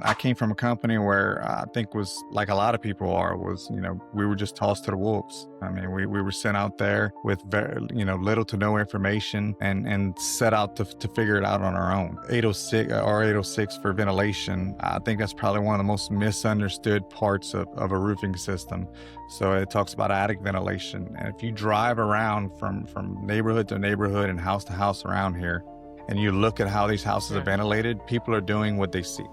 I came from a company where I think was like a lot of people are was, we were just tossed to the wolves. I mean, we were sent out there with very, little to no information and set out to figure it out on our own. 806 or 806 for ventilation. I think that's probably one of the most misunderstood parts of a roofing system. So it talks about attic ventilation. And if you drive around from neighborhood to neighborhood and house to house around here, and you look at how these houses are ventilated, people are doing what they see.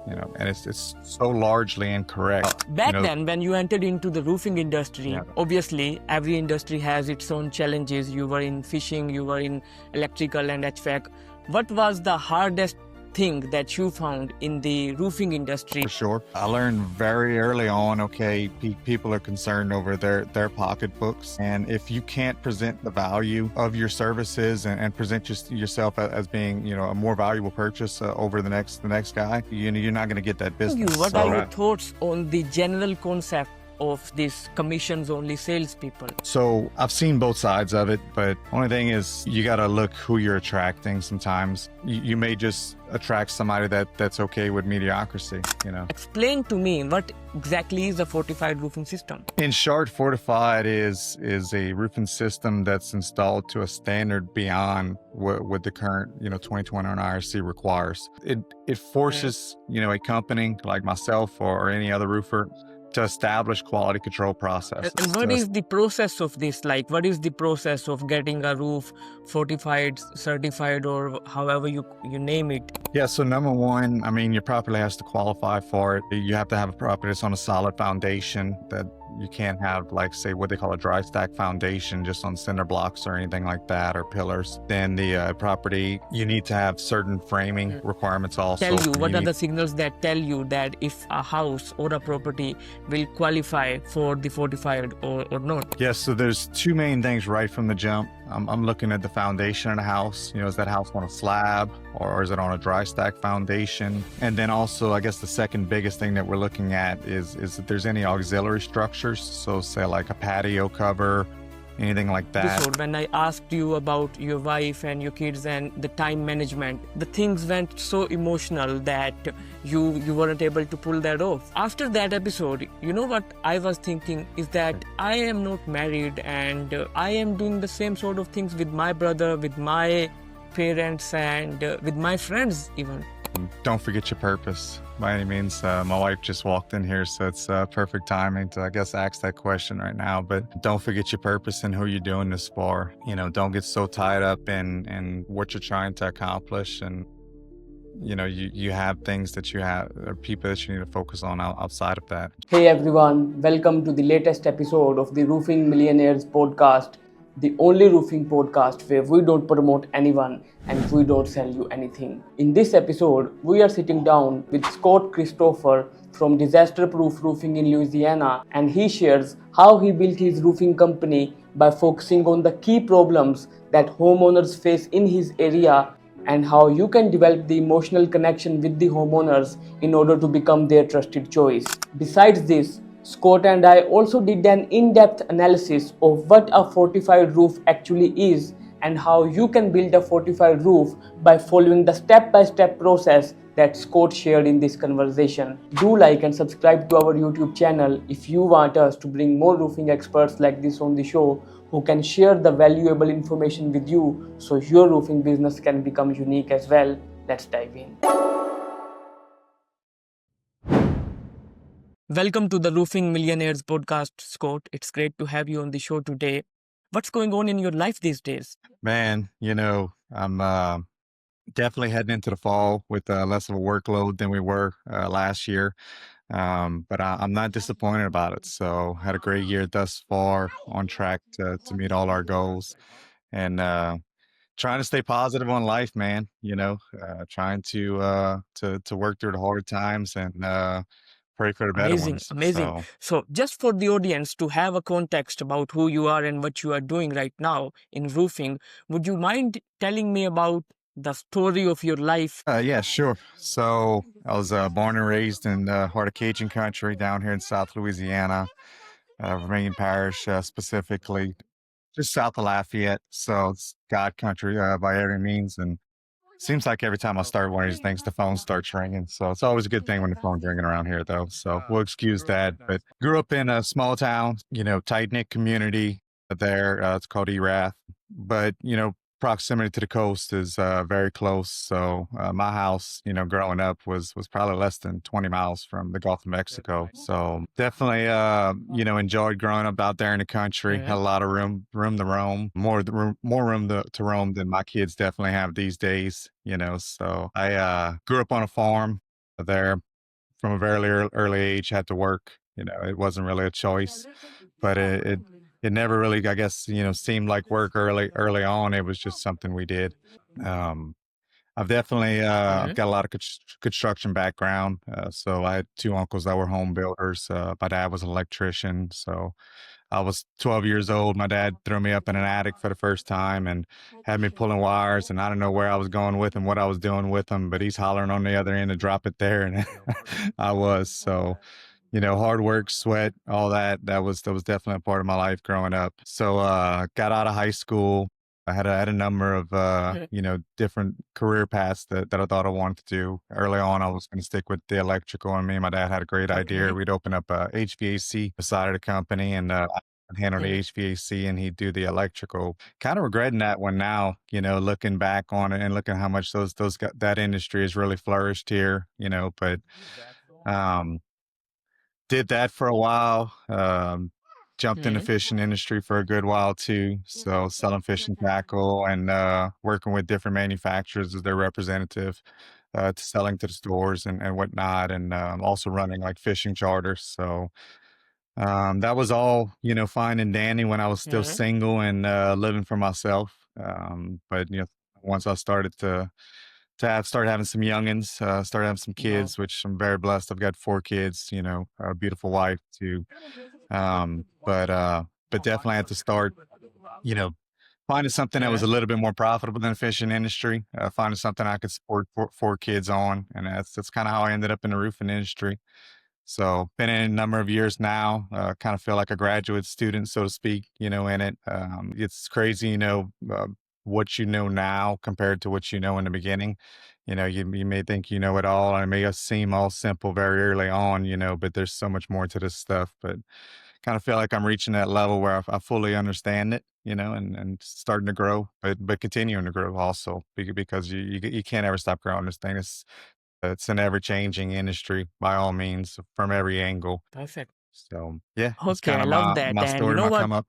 And it's so largely incorrect. Back then, when you entered into the roofing industry, obviously every industry has its own challenges. You were in fishing, you were in electrical and HVAC. What was the hardest thing that you found in the roofing industry? For sure. I learned very early on, okay, people are concerned over their pocketbooks. And if you can't present the value of your services and present yourself as being, a more valuable purchase over the next guy, you're not going to get that business. What are your thoughts on the general concept of these commissions only salespeople? So I've seen both sides of it, but only thing is you got to look who you're attracting. Sometimes you may just attract somebody that's okay with mediocrity. Explain to me what exactly is a fortified roofing system. In short, fortified is a roofing system that's installed to a standard beyond what the current 2021 IRC requires. It forces a company like myself or any other roofer to establish quality control processes. And what is the process of this? Like, what is the process of getting a roof fortified, certified, or however you name it? Yeah, so number one, your property has to qualify for it. You have to have a property that's on a solid foundation, that you can't have, like, say, what they call a dry stack foundation just on cinder blocks or anything like that, or pillars. Then the property, you need to have certain framing requirements also. What are the signals that tell you that if a house or a property will qualify for the fortified or not? Yes, so there's two main things right from the jump. I'm looking at the foundation of the house. Is that house on a slab or is it on a dry stack foundation? And then also, I guess the second biggest thing that we're looking at is if there's any auxiliary structures. So say like a patio cover, anything like that. So when I asked you about your wife and your kids and the time management, the things went so emotional that you weren't able to pull that off. After that episode, what I was thinking is that I am not married and I am doing the same sort of things with my brother, with my parents, and with my friends even. Don't forget your purpose by any means. My wife just walked in here, so it's perfect timing to, I guess, ask that question right now. But don't forget your purpose and who you're doing this for. Don't get so tied up in what you're trying to accomplish. And, you have things that you have, or people that you need to focus on outside of that. Hey everyone, welcome to the latest episode of the Roofing Millionaires podcast, the only roofing podcast where we don't promote anyone and we don't sell you anything. In this episode, we are sitting down with Scott Christopher from Disasterproof Roofing in Louisiana, and he shares how he built his roofing company by focusing on the key problems that homeowners face in his area and how you can develop the emotional connection with the homeowners in order to become their trusted choice. Besides this, Scott and I also did an in-depth analysis of what a fortified roof actually is and how you can build a fortified roof by following the step-by-step process that Scott shared in this conversation. Do like and subscribe to our YouTube channel if you want us to bring more roofing experts like this on the show who can share the valuable information with you so your roofing business can become unique as well. Let's dive in. Welcome to the Roofing Millionaires podcast, Scott. It's great to have you on the show today. What's going on in your life these days? Man, I'm definitely heading into the fall with less of a workload than we were last year. But I'm not disappointed about it. So had a great year thus far, on track to meet all our goals, and trying to stay positive on life, man. Trying to work through the hard times and pray for the better ones. Amazing. So just for the audience to have a context about who you are and what you are doing right now in roofing, would you mind telling me about the story of your life? Yeah, sure. So I was born and raised in the heart of Cajun country down here in South Louisiana, Vermilion Parish specifically, just south of Lafayette. So it's God country by every means. And Seems like every time I start one of these things, the phone starts ringing. So it's always a good thing when the phone's ringing around here, though. So we'll excuse that. But grew up in a small town, tight knit community there. It's called Erath. But, proximity to the coast is very close. So my house, growing up was probably less than 20 miles from the Gulf of Mexico. So definitely, enjoyed growing up out there in the country. Yeah. Had a lot of room to roam, more room to roam than my kids definitely have these days. So I grew up on a farm there from a very early age. Had to work. It wasn't really a choice, but it never really, I guess, seemed like work early on. It was just something we did. Um, I've definitely I've Yeah. got a lot of construction background. So I had two uncles that were home builders. My dad was an electrician. So I was 12 years old. My dad threw me up in an attic for the first time and had me pulling wires. And I don't know where I was going with him, what I was doing with him, but he's hollering on the other end to drop it there, and I was. So hard work, sweat, all that. That was definitely a part of my life growing up. So got out of high school. I had a number of different career paths that I thought I wanted to do. Early on, I was going to stick with the electrical, and me and my dad had a great idea. Okay. We'd open up a HVAC beside of the company, and I'd handle the Yeah. HVAC, and he'd do the electrical. Kind of regretting that one now, looking back on it and looking how much that industry has really flourished here, but um did that for a while. Jumped in the Yeah. fishing industry for a good while too. So selling fishing tackle and working with different manufacturers as their representative, to selling to the stores and whatnot, and also running like fishing charters. So that was all, fine and dandy when I was still Yeah. single and living for myself. But once I started to start having some youngins, start having some Wow. kids, which I'm very blessed. I've got 4 kids, a beautiful wife too. But definitely had to start, you know, finding something that was Yeah. a little bit more profitable than the fishing industry, finding something I could support 4 kids on. And that's kind of how I ended up in the roofing industry. So been in a number of years now, kind of feel like a graduate student, so to speak, in it. It's crazy, what you know now compared to what you know in the beginning. You may think you know it all, and it may seem all simple very early on, but there's so much more to this stuff. But kind of feel like I'm reaching that level where I fully understand it, and starting to grow, but continuing to grow also because you can't ever stop growing this thing. It's an ever changing industry by all means from every angle. Perfect. So yeah, it's Okay, kind I of love my that. my And you story, know my what? come up.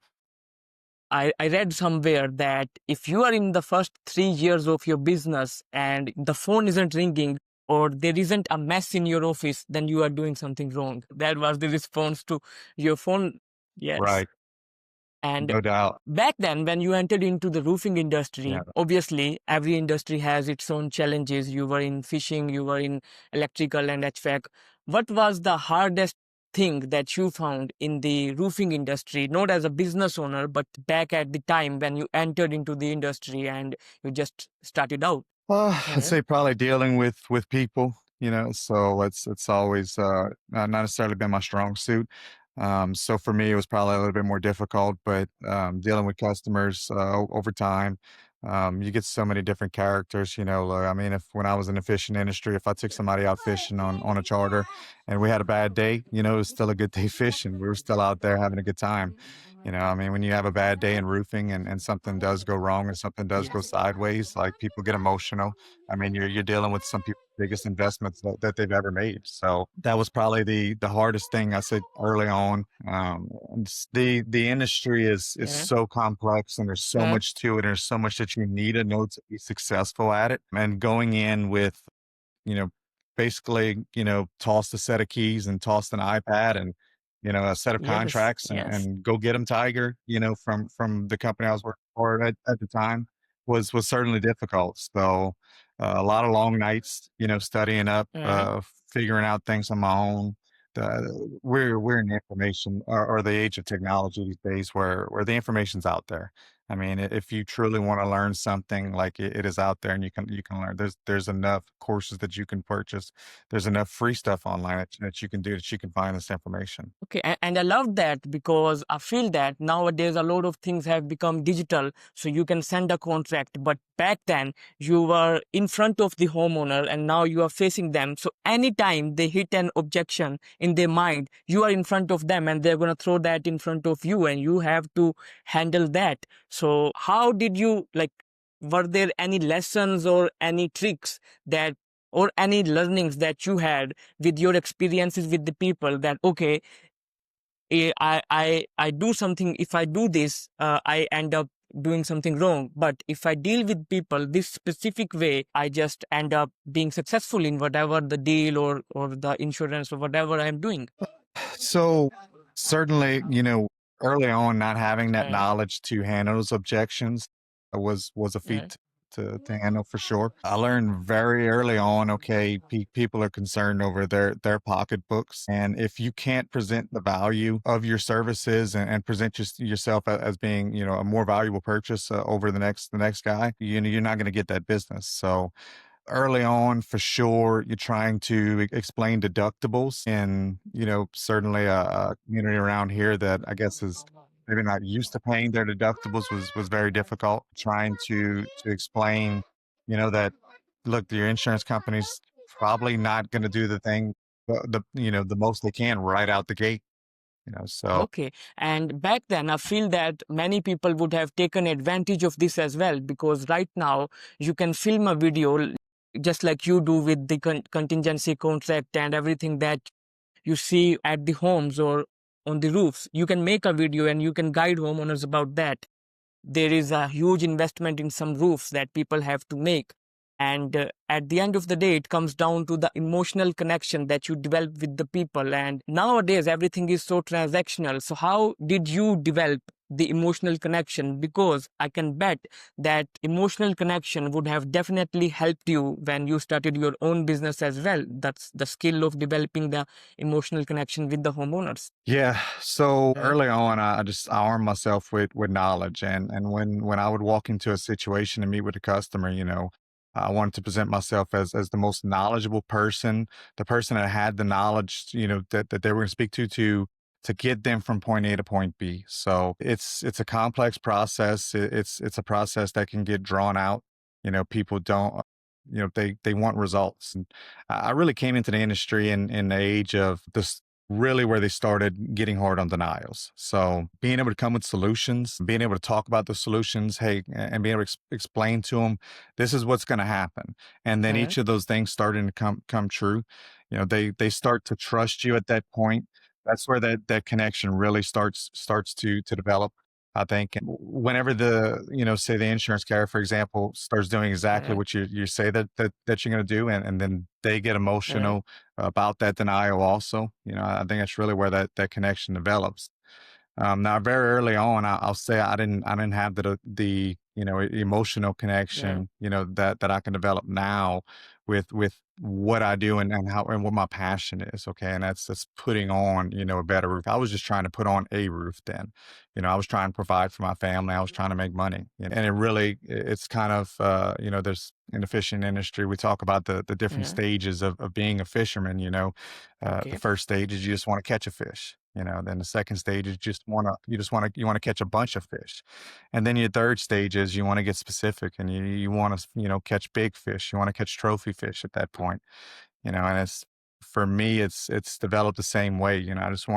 I read somewhere that if you are in the first 3 years of your business and the phone isn't ringing or there isn't a mess in your office, then you are doing something wrong. That was the response to your phone. Yes. Right. And No doubt. back then, when you entered into the roofing Yeah. industry, obviously every industry has its own challenges. You were in fishing, you were in electrical and HVAC. What was the hardest thing that you found in the roofing industry, not as a business owner, but back at the time when you entered into the industry and you just started out? I'd Yeah. say probably dealing with people, so it's always not necessarily been my strong suit. So for me, it was probably a little bit more difficult, but dealing with customers over time, you get so many different characters. I mean, if when I was in the fishing industry, if I took somebody out fishing on a charter, and we had a bad day, it was still a good day fishing. We were still out there having a good time. I mean, when you have a bad day in roofing and something does go wrong and something does go Yes. sideways, like people get emotional. I mean, you're dealing with some people's biggest investments that they've ever made. So that was probably the hardest thing I said early on. The industry is Yeah. so complex and there's so Yeah. much to it. And there's so much that you need to know to be successful at it. And going in with you know, basically, tossed a set of keys and tossed an iPad and, a set of Yes. contracts Yes. and go get them, Tiger, from the company I was working for at the time was certainly difficult. So a lot of long nights, studying up, Yeah. figuring out things on my own. We're in the information or the age of technology these days where the information's out there. I mean, if you truly want to learn something, like it is out there, and you can learn. There's enough courses that you can purchase. There's enough free stuff online that you can do that you can find this information. Okay, and I love that because I feel that nowadays a lot of things have become digital, so you can send a contract. But back then, you were in front of the homeowner, and now you are facing them. So anytime they hit an objection in their mind, you are in front of them, and they're gonna throw that in front of you, and you have to handle that. So how did you like? Were there any lessons or any tricks that, or any learnings that you had with your experiences with the people that okay, I do something. If I do this, I end up doing something wrong. But if I deal with people this specific way, I just end up being successful in whatever the deal or the insurance or whatever I'm doing. So certainly, early on, not having that Yeah, knowledge to handle those objections was a yeah, feat to handle for sure. I learned very early on, okay, people are concerned over their pocketbooks, and if you can't present the value of your services and present yourself as being, a more valuable purchase over the next guy, you're not going to get that business. So early on, for sure, you're trying to explain deductibles, and certainly a community around here that I guess is maybe not used to paying their deductibles was very difficult. Trying to explain, that look, your insurance company's probably not going to do the thing, the most they can right out the gate. So okay. And back then, I feel that many people would have taken advantage of this as well, because right now you can film a video just like you do with the contingency contract and everything that you see at the homes or on the roofs. You can make a video and you can guide homeowners about that. There is a huge investment in some roofs that people have to make. And at the end of the day, it comes down to the emotional connection that you develop with the people. And nowadays, everything is so transactional. So, how did you develop the emotional connection? Because I can bet that emotional connection would have definitely helped you when you started your own business as well. That's the skill of developing the emotional connection with the homeowners. yeah, so Yeah, early on, I armed myself with knowledge, and when I would walk into a situation and meet with a customer, I wanted to present myself as the most knowledgeable person, the person that had the knowledge, that they were going to speak to get them from point A to point B. So it's a complex process. It's a process that can get drawn out. People don't. They want results. And I really came into the industry in the age of this, really where they started getting hard on denials. So being able to come with solutions, being able to talk about the solutions, hey, and being able to explain to them, this is what's going to happen. And then yeah, each of those things starting to come true. They start to trust you at that point. That's where that connection really starts to develop. I think. And whenever say the insurance carrier, for example, starts doing exactly yeah, what you say that you're going to do, and then they get yeah, emotional about that denial also. I think that's really where that connection develops. Now, very early on, I'll say I didn't have the emotional yeah, connection, that I can develop now with what I do and how and what my passion is. Okay. And that's putting on, a better roof. I was just trying to put on a roof then. I was trying to provide for my family. I was trying to make money. And it really, it's kind of, there's in the fishing industry, we talk about the different yeah. stages of being a fisherman. The Okay. first stage is you just want to catch a fish. Then the second stage is you want to catch a bunch of fish. And then your third stage is you want to get specific, and you want to, catch big fish. You want to catch trophy fish at that point. And it's, for me, it's developed the same way. I just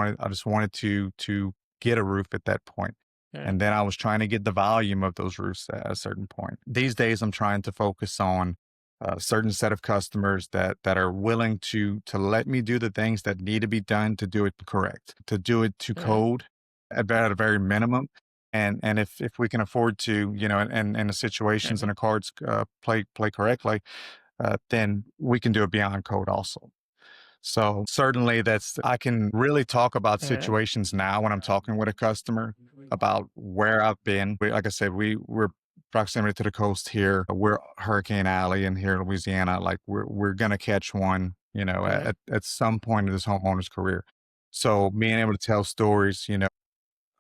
wanted to get a roof at that point. Yeah, And then I was trying to get the volume of those roofs at a certain point. These days I'm trying to focus on a certain set of customers that are willing to let me do the things that need to be done to do it correct, to do it to yeah, code at a very minimum. And if we can afford to, and the situations yeah, and the cards play correctly, then we can do it beyond code also. So certainly I can really talk about yeah, situations now when I'm talking with a customer about where I've been. Like I said, we're proximity to the coast here. We're Hurricane Alley in here in Louisiana. Like we're gonna catch one, yeah, at some point in this homeowner's career. So being able to tell stories,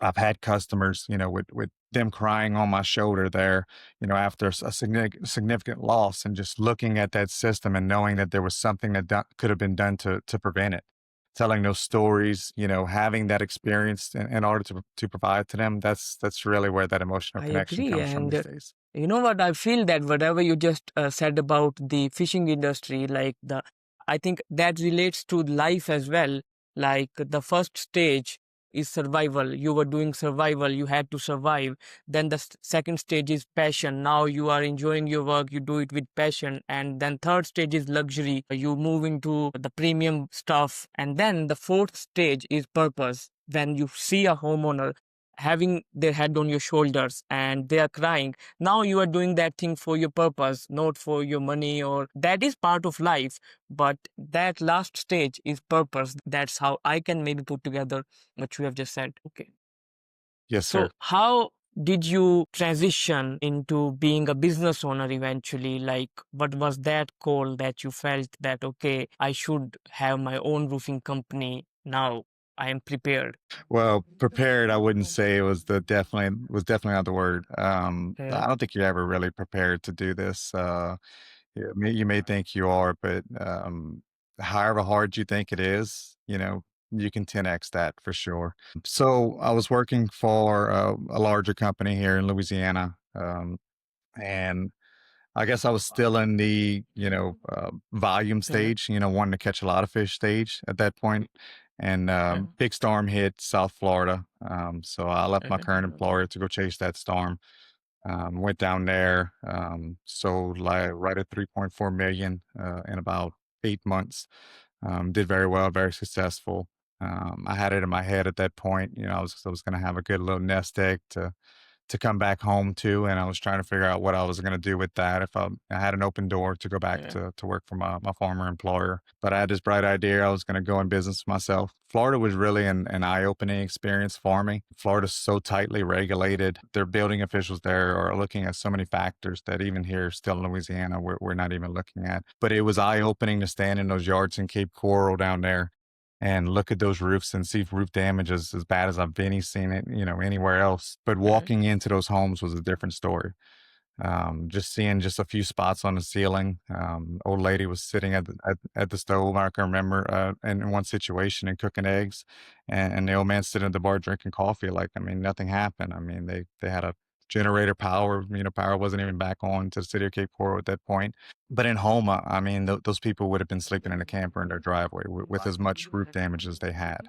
I've had customers, with them crying on my shoulder there, after a significant loss, and just looking at that system and knowing that there was something that could have been done to prevent it. Telling those stories, having that experience in order to provide to them, that's really where that emotional I connection agree. comes from these And days. you know what? I feel that whatever you just said about the fishing industry, I think that relates to life as well. Like the first stage is survival. You were doing survival, you had to survive. Then the second stage is passion. Now you are enjoying your work, you do it with passion. And then third stage is luxury. You move into the premium stuff. And then the fourth stage is purpose. When you see a homeowner having their head on your shoulders and they are crying, now you are doing that thing for your purpose, not for your money, or that is part of life. But that last stage is purpose. That's how I can maybe put together what you have just said. Okay. Yes, So sir. how did you transition into being a business owner eventually? Like, what was that call that you felt that, okay, I should have my own roofing company now? I am prepared. Well, prepared, I wouldn't say it was definitely not the word. Uh, I don't think you're ever really prepared to do this. You may think you are, but however hard you think it is, you can 10x that for sure. So I was working for a larger company here in Louisiana, and I guess I was still in the, volume uh, stage, wanting to catch a lot of fish stage at that point. And uh, big storm hit South Florida. So I left my uh, current employer to go chase that storm. Went down there, sold like right at 3.4 million in about 8 months. Did very well, very successful. I had it in my head at that point, I was going to have a good little nest egg to come back home to, and I was trying to figure out what I was going to do with that. If I had an open door to go back uh, to work for my former employer, but I had this bright idea I was going to go in business myself. Florida was really an eye-opening experience for me. Florida's so tightly regulated. Their building officials there are looking at so many factors that even here, still in Louisiana, we're not even looking at. But it was eye-opening to stand in those yards in Cape Coral down there and look at those roofs and see roof damage is as bad as I've been seen it, anywhere else. But uh, walking into those homes was a different story. Just seeing just a few spots on the ceiling. Old lady was sitting at the stove. I can remember in one situation and cooking eggs, and the old man sitting at the bar drinking coffee. Like, I mean, nothing happened. I mean, they had a generator power. Power wasn't even back on to the city of Cape Coral at that point. But in Homa, I mean, those people would have been sleeping in a camper in their driveway with as much roof damage as they had.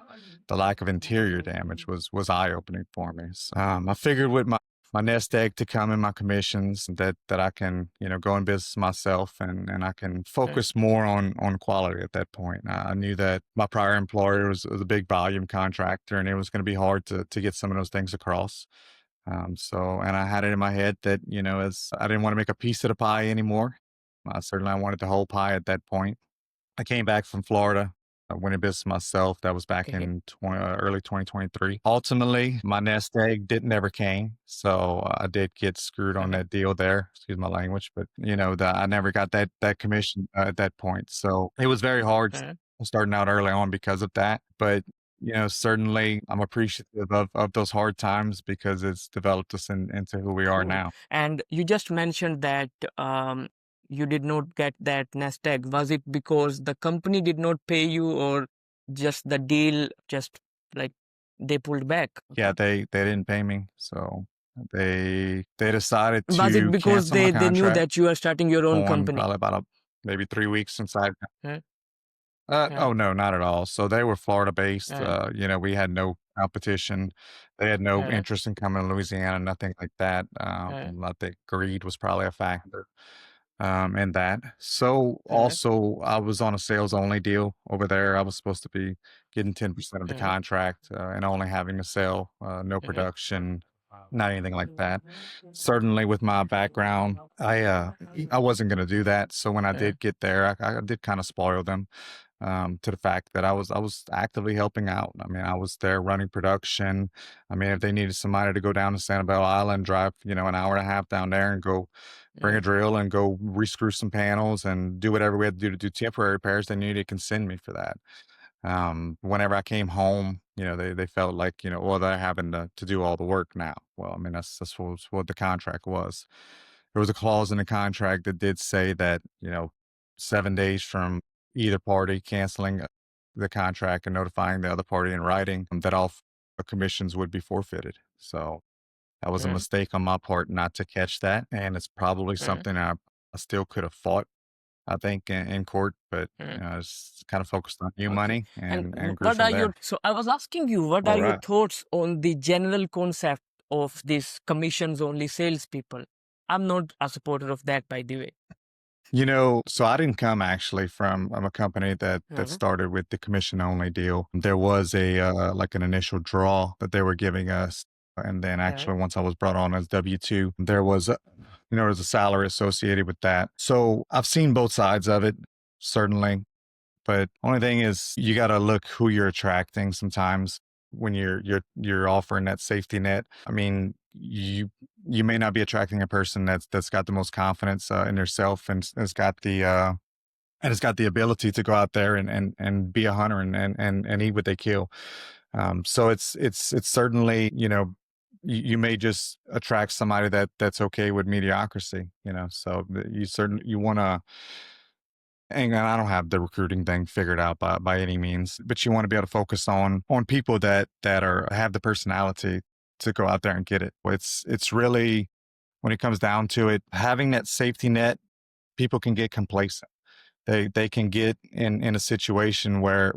The lack of interior damage was eye opening for me. So, I figured with my nest egg to come in my commissions that I can, go in business myself, and I can uh, focus more on quality at that point. I knew that my prior employer was a big volume contractor, and it was going to be hard to get some of those things across. And I had it in my head that, as I didn't want to make a piece of the pie anymore. I wanted the whole pie at that point. I came back from Florida. I went in business myself. That was back okay. in early 2023. Ultimately, my nest egg didn't ever came. So I did get screwed on Uh, that deal there. Excuse my language, but I never got that commission at that point. So it was very hard uh, starting out early on because of that. But certainly I'm appreciative of those hard times because it's developed us into who we are Cool. now. And you just mentioned that you did not get that nest egg. Was it because the company did not pay you, or just the deal just like they pulled back? Yeah, they didn't pay me, so they decided Was it to because cancel my they knew contract that you are starting your own on company? probably about maybe 3 weeks since I. Uh, uh, Oh no, not at all. So they were Florida based. uh, We had no competition. They had no uh, interest in coming to Louisiana, nothing like that. uh, I think greed was probably a factor in that. So uh, also, I was on a sales only deal over there. I was supposed to be getting 10% of the uh, contract and only having to sell, no uh, production, not anything like that. Certainly, with my background, I wasn't going to do that. So when I uh, did get there, I did kind of spoil them to the fact that I was actively helping out. I mean, I was there running production. I mean, if they needed somebody to go down to Sanibel Island, drive an hour and a half down there and go bring uh, a drill and go re-screw some panels and do whatever we had to do temporary repairs, they knew they can send me for that. Whenever I came home, they felt like, well, they're having to do all the work now. Well, I mean, that's what the contract was. There was a clause in the contract that did say that, 7 days from either party canceling the contract and notifying the other party in writing, that all commissions would be forfeited. So that was a Mm, mistake on my part not to catch that. And it's probably mm, something I still could have fought, I think, in court, but mm. I was kind of focused on new Okay. money And and grew what from are your, there. so I was asking you, what All are your right. thoughts on the general concept of this commissions only salespeople? I'm not a supporter of that, by the way. So I didn't come actually from a company that Mhm. started with the commission only deal. There was a like an initial draw that they were giving us, and then Yeah. actually once I was brought on as W-2, there was there's a salary associated with that. So I've seen both sides of it, certainly. But only thing is you got to look who you're attracting sometimes when you're offering that safety net. I mean, you may not be attracting a person that's got the most confidence in theirself and has got the and has got the ability to go out there and be a hunter and eat what they kill. So it's certainly, you may just attract somebody that's okay with mediocrity, so you want to, and I don't have the recruiting thing figured out by any means, but you want to be able to focus on people that have the personality to go out there and get it. It's really, when it comes down to it, having that safety net, people can get complacent. They can get in a situation where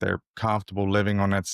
they're comfortable living on that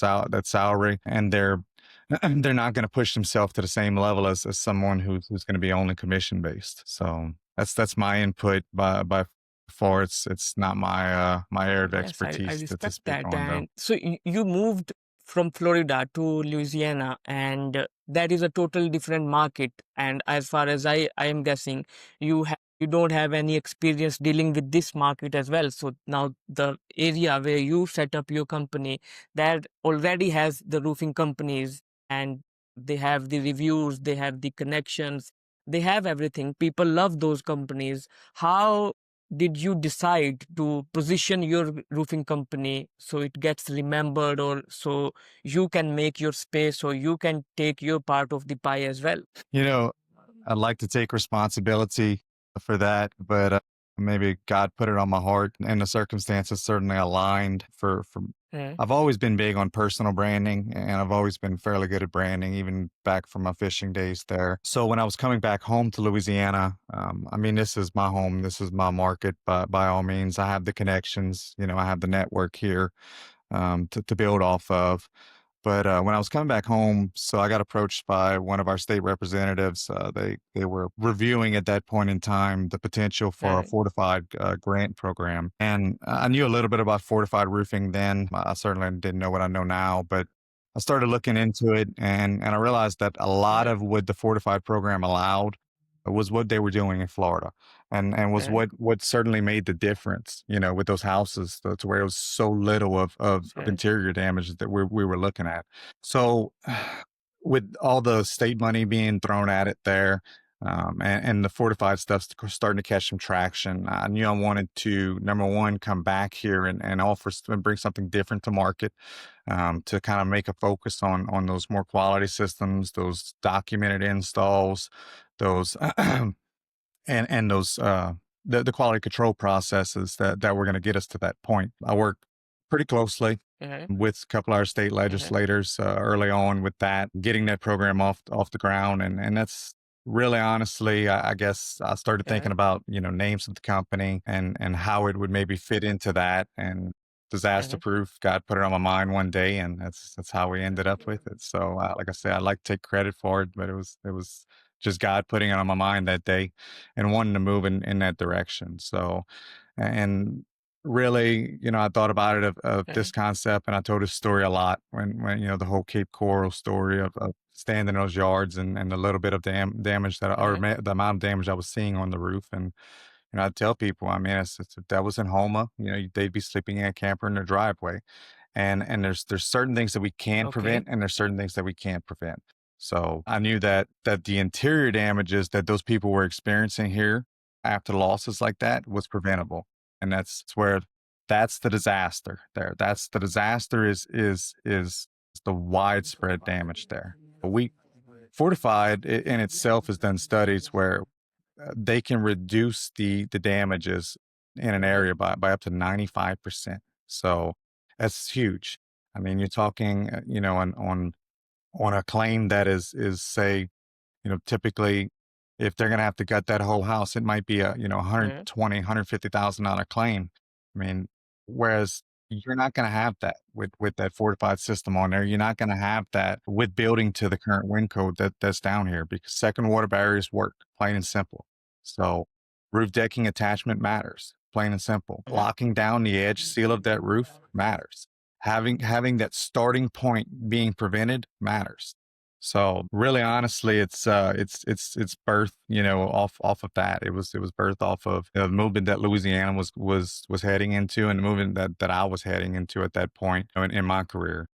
salary, and they're not going to push themselves to the same level as someone who's going to be only commission based. So that's my input. By far, it's not my area of Yes, I expertise to respect speak that. on, though. And so you moved from Florida to Louisiana, and that is a total different market. And as far as I am guessing, you don't have any experience dealing with this market as well. So now the area where you set up your company, that already has the roofing companies, and they have the reviews, they have the connections, they have everything. People love those companies. How did you decide to position your roofing company so it gets remembered, or so you can make your space, or you can take your part of the pie as well? You know, I'd like to take responsibility for that, but maybe God put it on my heart, and the circumstances certainly aligned for. Yeah. I've always been big on personal branding, and I've always been fairly good at branding, even back from my fishing days there. So when I was coming back home to Louisiana, I mean, this is my home, this is my market. By all means, I have the connections, I have the network here to build off of. But when I was coming back home, so I got approached by one of our state representatives. They were reviewing at that point in time the potential for a Yeah. fortified grant program, and I knew a little bit about fortified roofing then. I certainly didn't know what I know now, but I started looking into it, and I realized that a lot Yeah. of what the fortified program allowed was what they were doing in Florida, and was Yeah. what certainly made the difference, with those houses, to where it was so little of Yeah. interior damage that we were looking at. So, with all the state money being thrown at it there, and the fortified stuff starting to catch some traction, I knew I wanted to, number one, come back here and offer and bring something different to market, to kind of make a focus on those more quality systems, those documented installs, those and those the quality control processes that were going to get us to that point. I work pretty closely Yeah. with a couple of our state Yeah. legislators early on with that, getting that program off the ground, and that's really, honestly, I guess I started Yeah. thinking about, names of the company and how it would maybe fit into that. And Yeah. Disasterproof, God put it on my mind one day, and that's how we ended up with it. So, like I said, I like to take credit for it, but it was just God putting it on my mind that day and wanting to move in that direction. So, and really, I thought about it of Yeah. this concept, and I told this story a lot when the whole Cape Coral story of standing in those yards and the little bit of damage Yeah. the amount of damage I was seeing on the roof. And I tell people, I mean, if that was in Homa, they'd be sleeping in a camper in their driveway. And there's certain things that we can Okay. prevent, and there's certain things that we can't prevent. So I knew that the interior damages that those people were experiencing here after losses like that was preventable. And that's where, that's the disaster there. That's the disaster is the widespread damage there. But Fortified in itself has done studies where they can reduce the damages in an area by up to 95%. So that's huge. I mean, you're talking, on a claim that is say, typically if they're going to have to gut that whole house, it might be a, Yeah. 120, $150,000 claim. I mean, whereas you're not going to have that with that fortified system on there. You're not going to have that with building to the current wind code that's down here, because second water barriers work, plain and simple. So roof decking attachment matters, plain and simple. Mhm. Locking down the edge seal of that roof matters. Having that starting point being prevented matters. So really, honestly, it's birthed, off of that. It was birthed off of the movement that Louisiana was heading into, and the movement that I was heading into at that point in my career.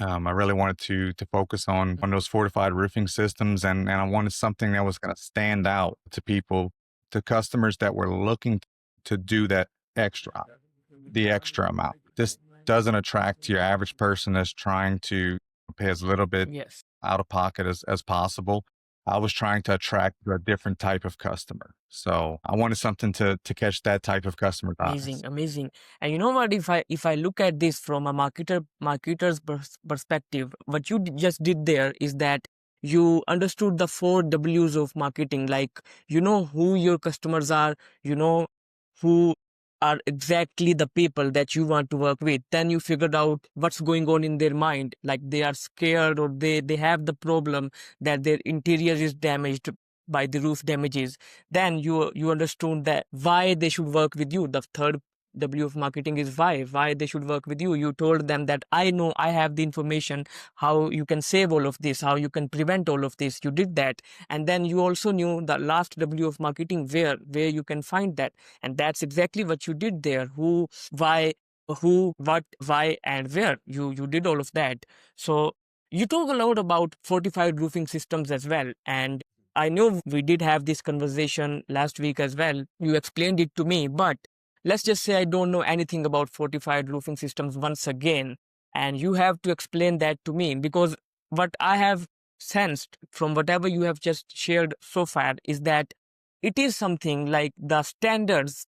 I really wanted to focus on those fortified roofing systems, and I wanted something that was going to stand out to people, to customers that were looking to do that the extra amount. This doesn't attract your average person that's trying to pay as little bit Yes. out of pocket as possible. I was trying to attract a different type of customer. So I wanted something to catch that type of customer's Amazing, eyes. amazing. And you know what? If I look at this from a marketer's perspective, what you just did there is that you understood the 4 Ws of marketing. Like, you know who your customers are, you know who are exactly the people that you want to work with. Then you figured out what's going on in their mind. Like, they are scared, or they have the problem that their interior is damaged by the roof damages. Then you understood that why they should work with you. The third W of marketing is why they should work with you. You told them that I know, I have the information how you can save all of this, how you can prevent all of this. You did that. And then you also knew the last W of marketing, where you can find that. And that's exactly what you did there. Who, what, why, and where. You did all of that. So you talk a lot about fortified roofing systems as well. And I know we did have this conversation last week as well. You explained it to me, but let's just say I don't know anything about fortified roofing systems once again. And you have to explain that to me, because what I have sensed from whatever you have just shared so far is that it is something like the standards.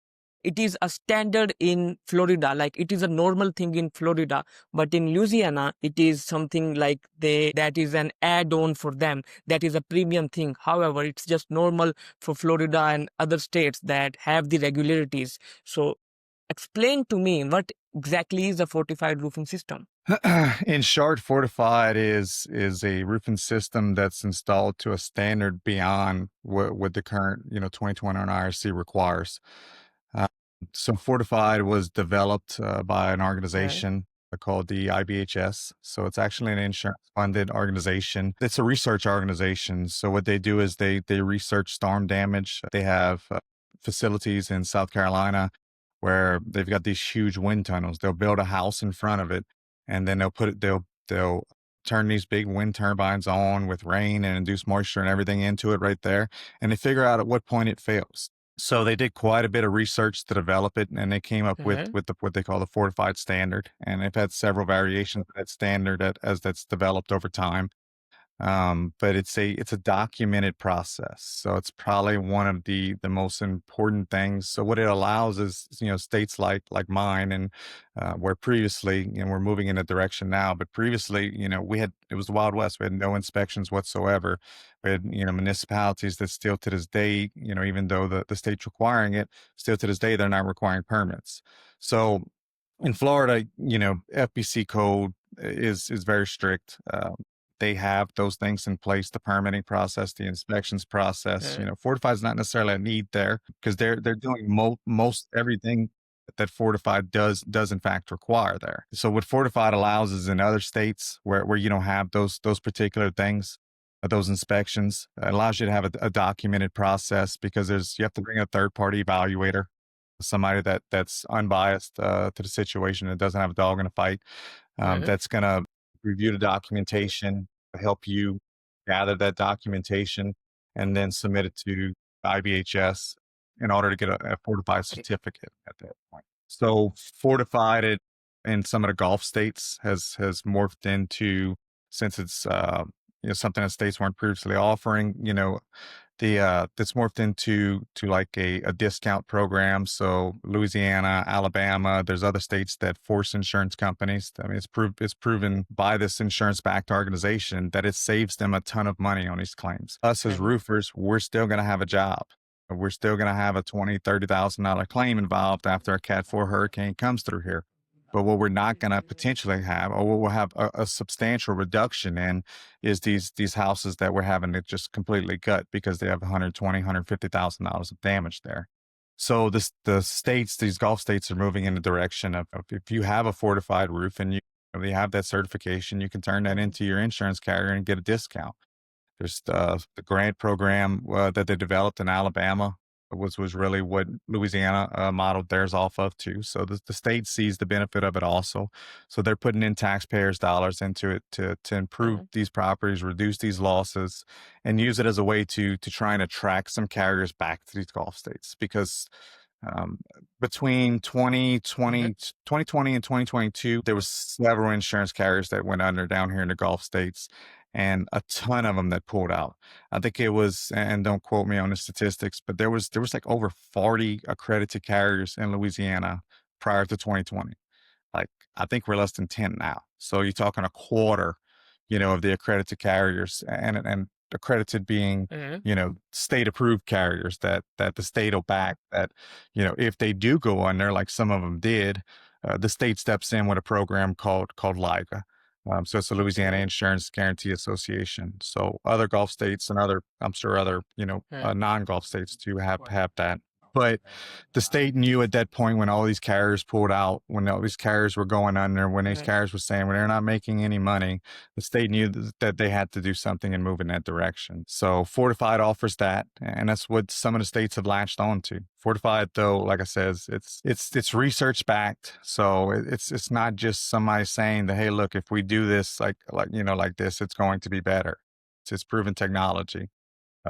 It is a standard in Florida, like it is a normal thing in Florida, but in Louisiana, it is something like that is an add-on for them. That is a premium thing. However, it's just normal for Florida and other states that have the regularities. So explain to me what exactly is a fortified roofing system. In short, fortified is a roofing system that's installed to a standard beyond what the current 2021 IRC requires. Uh, so fortified was developed by an Okay. organization called the IBHS. So it's actually an insurance funded organization. It's a research organization. So what they do is they research storm damage. They have facilities in South Carolina where they've got these huge wind tunnels. They'll build a house in front of it, and then they'll turn these big wind turbines on with rain and induce moisture and everything into it right there, and they figure out at what point it fails. So they did quite a bit of research to develop it, and they came up with Okay. what they call the fortified standard, and they've had several variations of that standard as that's developed over time. But it's a documented process, so it's probably one of the most important things. So what it allows is, states like mine, and where previously, we're moving in a direction now, but previously, it was the Wild West. We had no inspections whatsoever. We had, municipalities that still to this day, even though the state's requiring it, still to this day they're not requiring permits. So in Florida, FBC code is very strict. They have those things in place: the permitting process, the inspections process. Okay. Fortified is not necessarily a need there, because they're doing most everything that Fortified does in fact require there. So what Fortified allows is in other states where you don't have those particular things, those inspections, it allows you to have a documented process, because you have to bring a third party evaluator, somebody that's unbiased to the situation, that doesn't have a dog in a fight, Okay. that's going to review the documentation, help you gather that documentation, and then submit it to IBHS in order to get a fortified certificate at that point. So fortified, in some of the Gulf states has morphed into, since it's something that states weren't previously offering, the that's morphed into like a discount program. So Louisiana, Alabama, there's other states that force insurance companies. I mean, it's proven by this insurance backed organization that it saves them a ton of money on these claims. Us as roofers, we're still going to have a job. We're still going to have a $20,000-$30,000 claim involved after a Cat 4 hurricane comes through here. But what we're not going to potentially have, or what we'll have a substantial reduction in, is these houses that we're having to just completely gut because they have $120,000-$150,000 of damage there. So these Gulf states are moving in the direction of if you have a fortified roof and you have that certification, you can turn that into your insurance carrier and get a discount. There's the grant program that they developed in Alabama was really what Louisiana modeled theirs off of too. So the state sees the benefit of it also. So they're putting in taxpayers' dollars into it to improve these properties, reduce these losses, and use it as a way to try and attract some carriers back to these Gulf states. Because um, between 2020 and 2022, there was several insurance carriers that went under down here in the Gulf states, and a ton of them that pulled out. I think it was, and don't quote me on the statistics, but there was like over 40 accredited carriers in Louisiana prior to 2020. Like, I think we're less than 10 now. So you're talking a quarter, of the accredited carriers, and accredited being, state approved carriers that the state will back, that, if they do go under, like some of them did, the state steps in with a program called LIGA. So it's the Louisiana Insurance Guarantee Association. So other Gulf states and I'm sure other, non-Gulf states too have that. But the state knew at that point, when all these carriers pulled out, when all these carriers were going under, when these carriers were saying, well, they're not making any money, the state knew that they had to do something and move in that direction. So Fortified offers that, and that's what some of the states have latched on to. Fortified, though, like I said, it's research backed. So it's not just somebody saying that, hey, look, if we do this like this, it's going to be better. It's proven technology.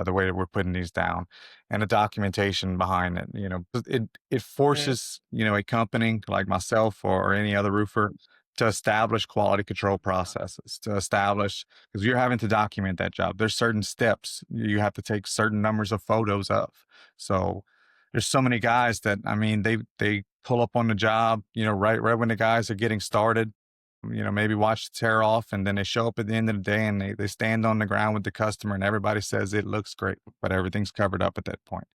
The way that we're putting these down, and the documentation behind it. It forces, a company like myself or any other roofer to establish quality control processes, because you're having to document that job. There's certain steps you have to take certain numbers of photos of. So there's so many guys that, I mean, they pull up on the job, right when the guys are getting started, maybe watch the tear off, and then they show up at the end of the day and they stand on the ground with the customer, and everybody says it looks great, but everything's covered up at that point.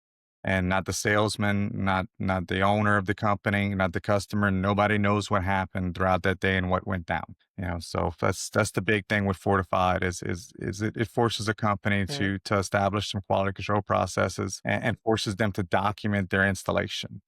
And not the salesman, not the owner of the company, not the customer. Nobody knows what happened throughout that day and what went down. So that's the big thing with Fortified is it forces a company to establish some quality control processes, and forces them to document their installation,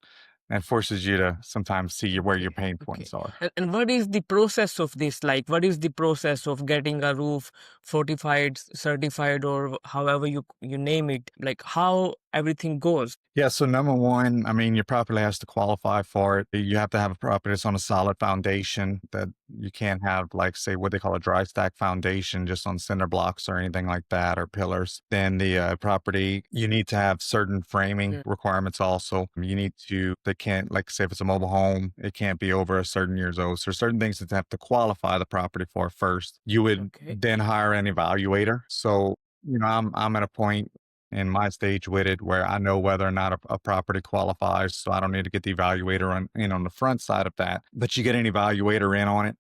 and forces you to sometimes see where your pain points are. And what is the process of this? Like, what is the process of getting a roof fortified, certified, or however you name it? Like, how everything goes? Yeah. So number one, I mean, your property has to qualify for it. You have to have a property that's on a solid foundation, that you can't have, like, say, what they call a dry stack foundation, just on cinder blocks or anything like that, or pillars. Then the property, you need to have certain framing requirements also. They can't, like, say if it's a mobile home, it can't be over a certain years old. So there's certain things that they have to qualify the property for first. You would then hire an evaluator. So, I'm at a point in my stage with it where I know whether or not a property qualifies. So I don't need to get the evaluator on the front side of that, but you get an evaluator in on it.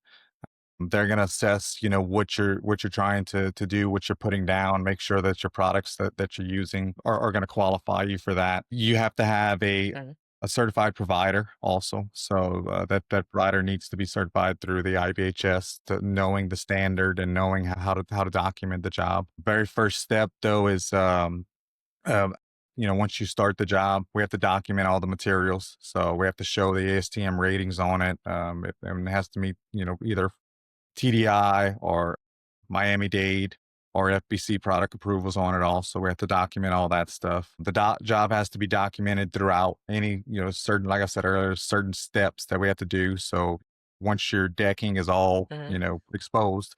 They're going to assess, what you're trying to do, what you're putting down, make sure that your products that you're using are going to qualify you for that. You have to have a certified provider also. So that provider needs to be certified through the IBHS, knowing the standard and knowing how to document the job. Very first step though is, once you start the job, we have to document all the materials. So we have to show the ASTM ratings on it. It has to meet, either TDI or Miami-Dade or FBC product approvals on it also. We have to document all that stuff. The job has to be documented throughout any, certain, like I said earlier, certain steps that we have to do. So once your decking is all, exposed,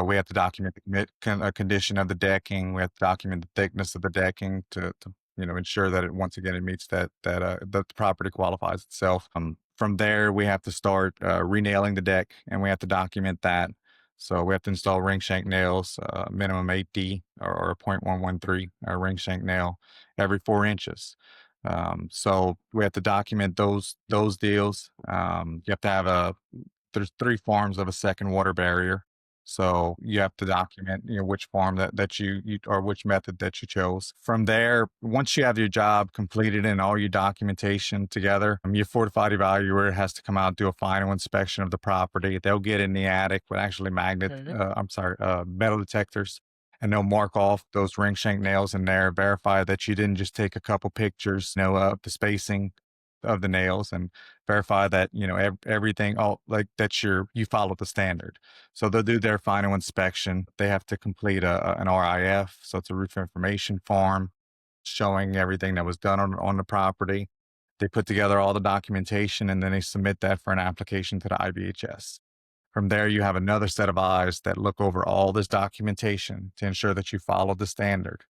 we have to document the condition of the decking. We have to document the thickness of the decking to ensure that once again, it meets that the property qualifies itself. From there, we have to start renailing the deck, and we have to document that. So we have to install ring shank nails, minimum 8D or 0.113 ring shank nail every 4 inches. So we have to document those deals. You have to have there's 3 forms of a second water barrier. So you have to document, which form that you or which method that you chose. From there, once you have your job completed and all your documentation together, your fortified evaluator has to come out, do a final inspection of the property. They'll get in the attic with actually metal detectors, and they'll mark off those ring shank nails in there, verify that you didn't just take a couple pictures, of the spacing of the nails, and verify that everything, all like that you followed the standard. So they'll do their final inspection. They have to complete an RIF, so it's a roof information form showing everything that was done on the property. They put together all the documentation, and then they submit that for an application to the IBHS. From there, you have another set of eyes that look over all this documentation to ensure that you follow the standard.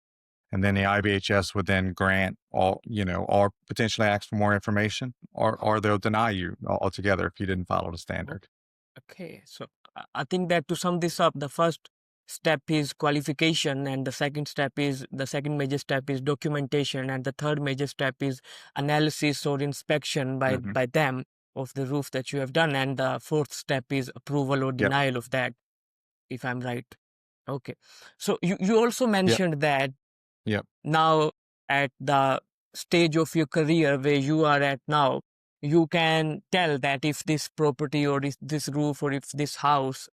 And then the IBHS would then grant or potentially ask for more information, or they'll deny you altogether if you didn't follow the standard. Okay, so I think that to sum this up, the first step is qualification, and the second major step is documentation, and the third major step is analysis or inspection by them of the roof that you have done, and the fourth step is approval or denial of that, if I'm right. Okay, so you also mentioned that Yep. now at the stage of your career where you are at now, you can tell that if this property or if this roof or if this house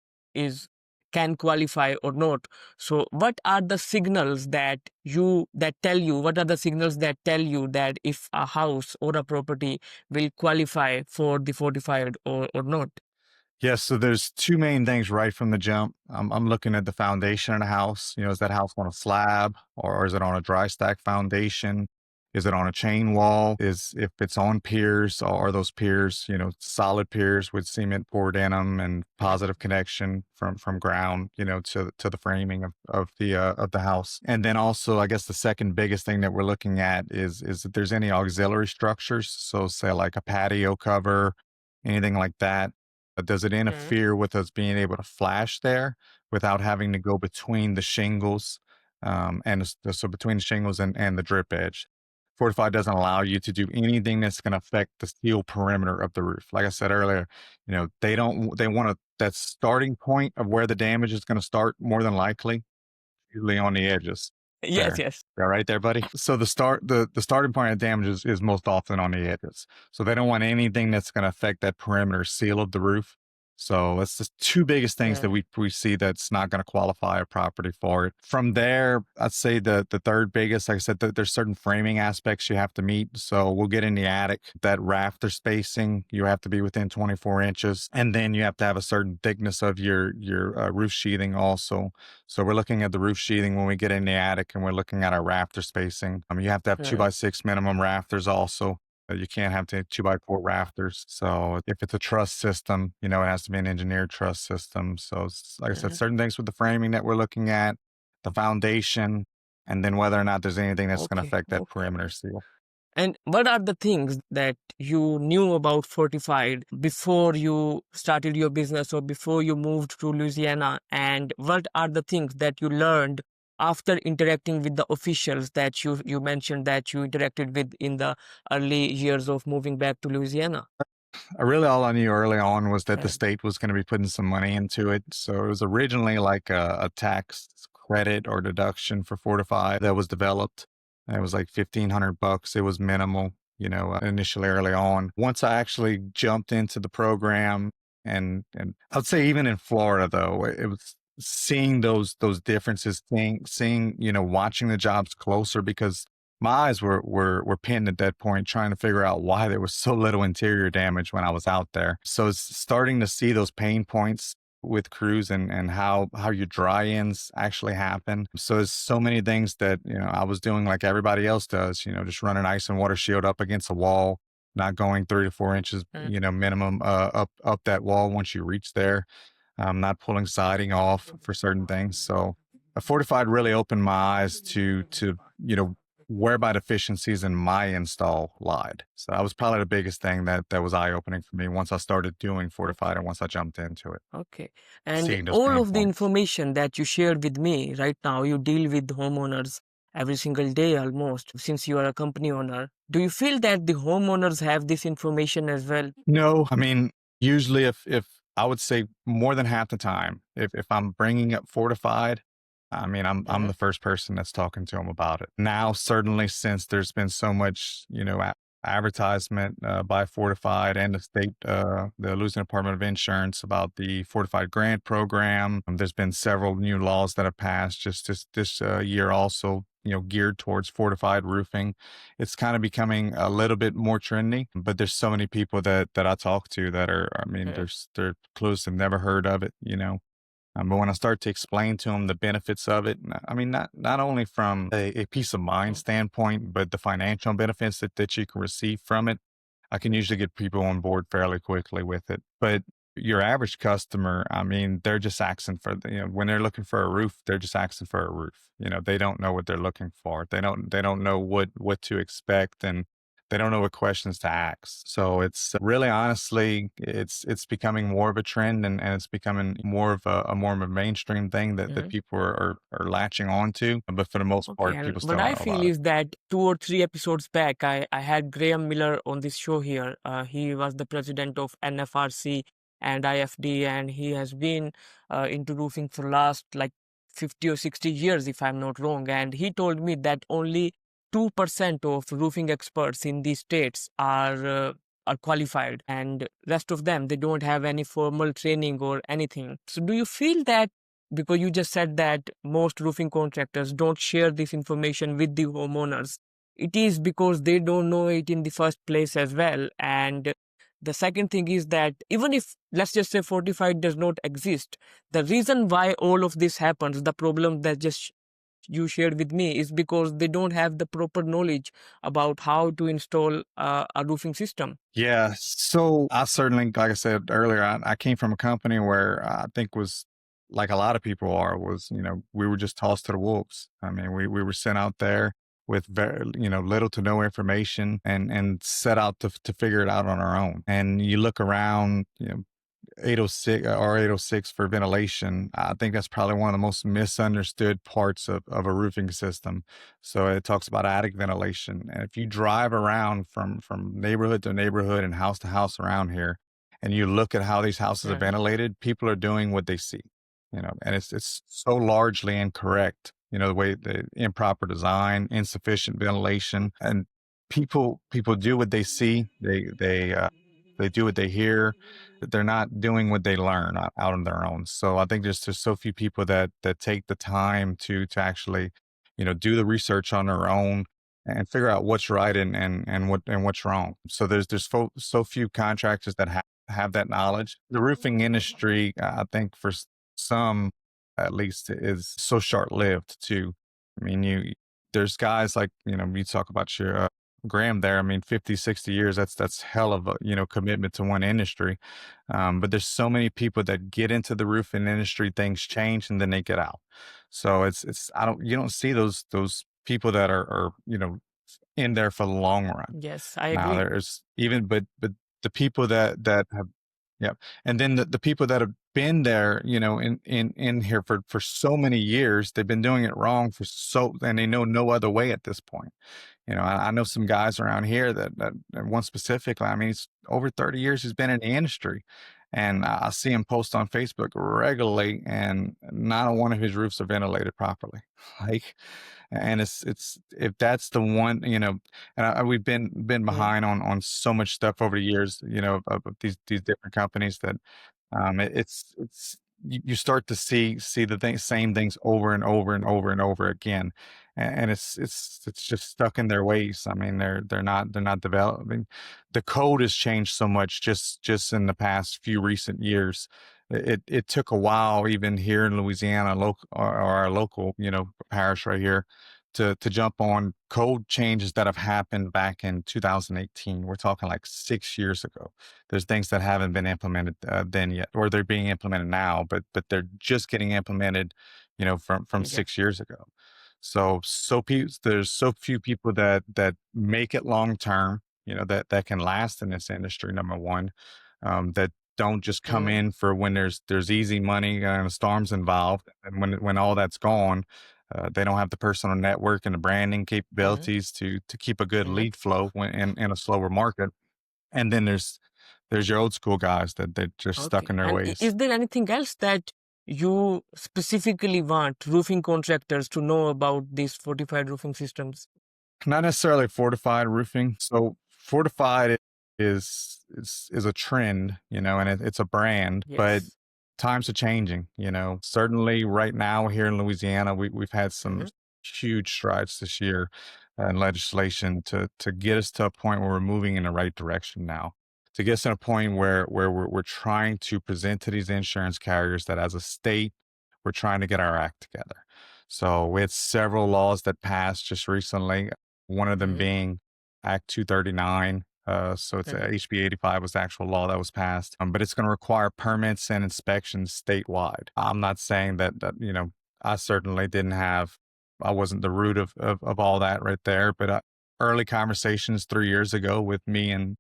can qualify or not. So what are the signals that tell you that if a house or a property will qualify for the fortified or not? Yes, so there's two main things right from the jump. I'm looking at the foundation of the house. Is that house on a slab, or is it on a dry stack foundation? Is it on a chain wall? If it's on piers, are those piers, solid piers with cement poured in them and positive connection from ground, to the framing of the house. And then also, I guess the second biggest thing that we're looking at is if there's any auxiliary structures. So say like a patio cover, anything like that. Does it interfere with us being able to flash there without having to go between the shingles, so between the shingles and the drip edge? Fortified doesn't allow you to do anything that's going to affect the steel perimeter of the roof. Like I said earlier, they want that starting point of where the damage is going to start, more than likely, usually on the edges. Yes, There. yes. Yeah, right there, buddy. So the starting point of damage is most often on the edges. So they don't want anything that's going to affect that perimeter seal of the roof. So that's the two biggest things that we see that's not going to qualify a property for it. From there, I'd say the third biggest, like I said, there's certain framing aspects you have to meet. So we'll get in the attic, that rafter spacing, you have to be within 24 inches. And then you have to have a certain thickness of your roof sheathing also. So we're looking at the roof sheathing when we get in the attic, and we're looking at our rafter spacing. You have to have 2x6 minimum rafters also. You can't have 2x4 rafters. So if it's a truss system, it has to be an engineered truss system. So like I said, certain things with the framing that we're looking at, the foundation, and then whether or not there's anything that's going to affect that perimeter seal. And what are the things that you knew about Fortified before you started your business or before you moved to Louisiana? And what are the things that you learned after interacting with the officials that you mentioned that you interacted with in the early years of moving back to Louisiana? Really, all I knew early on was that the state was going to be putting some money into it. So it was originally like a tax credit or deduction for Fortified that was developed. And it was like $1,500. It was minimal, initially early on. Once I actually jumped into the program, and I'd say even in Florida, though, it was seeing those differences, seeing, watching the jobs closer, because my eyes were pinned at that point, trying to figure out why there was so little interior damage when I was out there. So it's starting to see those pain points with crews and how your dry-ins actually happen. So there's so many things that, I was doing like everybody else does, just running ice and water shield up against a wall, not going 3 to 4 inches, minimum up that wall once you reach there. Not pulling siding off for certain things. So Fortified really opened my eyes to where my deficiencies in my install lied. So that was probably the biggest thing that was eye opening for me once I started doing Fortified and once I jumped into it, Okay. And seeing those all pain of the points. information that you shared with me right now, you deal with homeowners every single day almost since you are a company owner. Do you feel that the homeowners have this information as well? No, I mean, usually if I would say more than half the time, if I'm bringing up Fortified, I mean, I'm Mhm. the first person that's talking to them about it. Now, certainly since there's been so much, advertisement by Fortified and the state, the Louisiana Department of Insurance about the Fortified Grant Program. There's been several new laws that have passed just this year, also, geared towards fortified roofing. It's kind of becoming a little bit more trendy, but there's so many people that I talk to that are, I mean, Mhm. they're close, have never heard of it, but when I start to explain to them the benefits of it, I mean, not only from a peace of mind Mhm. standpoint, but the financial benefits that you can receive from it, I can usually get people on board fairly quickly with it. But your average customer, I mean, they're just asking for, when they're looking for a roof, they're just asking for a roof. They don't know what they're looking for. They don't know what to expect, and they don't know what questions to ask. So it's really, honestly, it's becoming more of a trend, and it's becoming more of a mainstream thing that Mhm. people are latching on to. But for the most Okay, part, and people still what don't I know feel about it. is that 2 or 3 episodes back, I had Graham Miller on this show here. He was the president of NFRC and IFD, and he has been into roofing for last like 50 or 60 years, if I'm not wrong. And he told me that only 2% of roofing experts in these states are qualified, and rest of them they don't have any formal training or anything. So, do you feel that? Because you just said that most roofing contractors don't share this information with the homeowners. It is because they don't know it in the first place as well. And the second thing is that even if, let's just say, Fortified does not exist, the reason why all of this happens, the problem that just you shared with me, is because they don't have the proper knowledge about how to install a roofing system. Yeah. So I certainly, like I said earlier, I came from a company where I think was like a lot of people are, was, we were just tossed to the wolves. I mean, we were sent out there with very, little to no information and set out to figure it out on our own. And you look around, 806 or 806 for ventilation. I think that's probably one of the most misunderstood parts of a roofing system. So it talks about attic ventilation. And if you drive around from neighborhood to neighborhood and house to house around here, and you look at how these houses are Mhm. ventilated, people are doing what they see, and it's so largely incorrect. The way the improper design, insufficient ventilation, and people do what they see. They do what they hear, that they're not doing what they learn out on their own. So I think there's so few people that take the time to actually, do the research on their own and figure out what's right and what's wrong. So so few contractors that have that knowledge. The roofing industry, I think for some at least, is so short lived too. I mean, there's guys like, you talk about your Graham there. I mean, 50, 60 years, that's hell of a, commitment to one industry. But there's so many people that get into the roofing industry, things change and then they get out. So you don't see those people that are, in there for the long run. Yes, I Now agree. there's even, but the people that have, yeah. And then the people that have been there, in here for so many years, they've been doing it wrong and they know no other way at this point. I know some guys around here that one specifically, I mean, he's over 30 years he's been in the industry. And I see him post on Facebook regularly, and not one of his roofs are ventilated properly. Like, and it's if that's the one, and we've been Mhm. behind on so much stuff over the years, of these different companies that it's you start to see the same things over and over and over and over again, and it's just stuck in their ways. I mean, they're not developing. The code has changed so much just in the past few recent years. It took a while, even here in Louisiana, local or our local, parish right here, to jump on code changes that have happened back in 2018. We're talking like 6 years ago. There's things that haven't been implemented then yet, or they're being implemented now, but they're just getting implemented, from Yeah. 6 years ago. There's so few people that make it long term, that can last in this industry. Number one, that don't just come Mhm. in for when there's easy money and storms involved, and when all that's gone, they don't have the personal network and the branding Mhm. capabilities to keep a good Mhm. lead flow when in a slower market. And then there's your old school guys that they're just stuck Okay. in their And ways. is there anything else that you specifically want roofing contractors to know about these fortified roofing systems? Not necessarily fortified roofing. So fortified is a trend, and it's a brand, but Yes. times are changing. Certainly right now here in Louisiana, we've had some Mhm. huge strides this year in legislation to get us to a point where we're moving in the right direction now. To get us to a point where we're trying to present to these insurance carriers that as a state, we're trying to get our act together. So we had several laws that passed just recently, one of them Mhm. being Act 239. So it's Mhm. HB 85 was the actual law that was passed, but it's going to require permits and inspections statewide. I'm not saying that I certainly I wasn't the root of all that right there, but early conversations 3 years ago with me and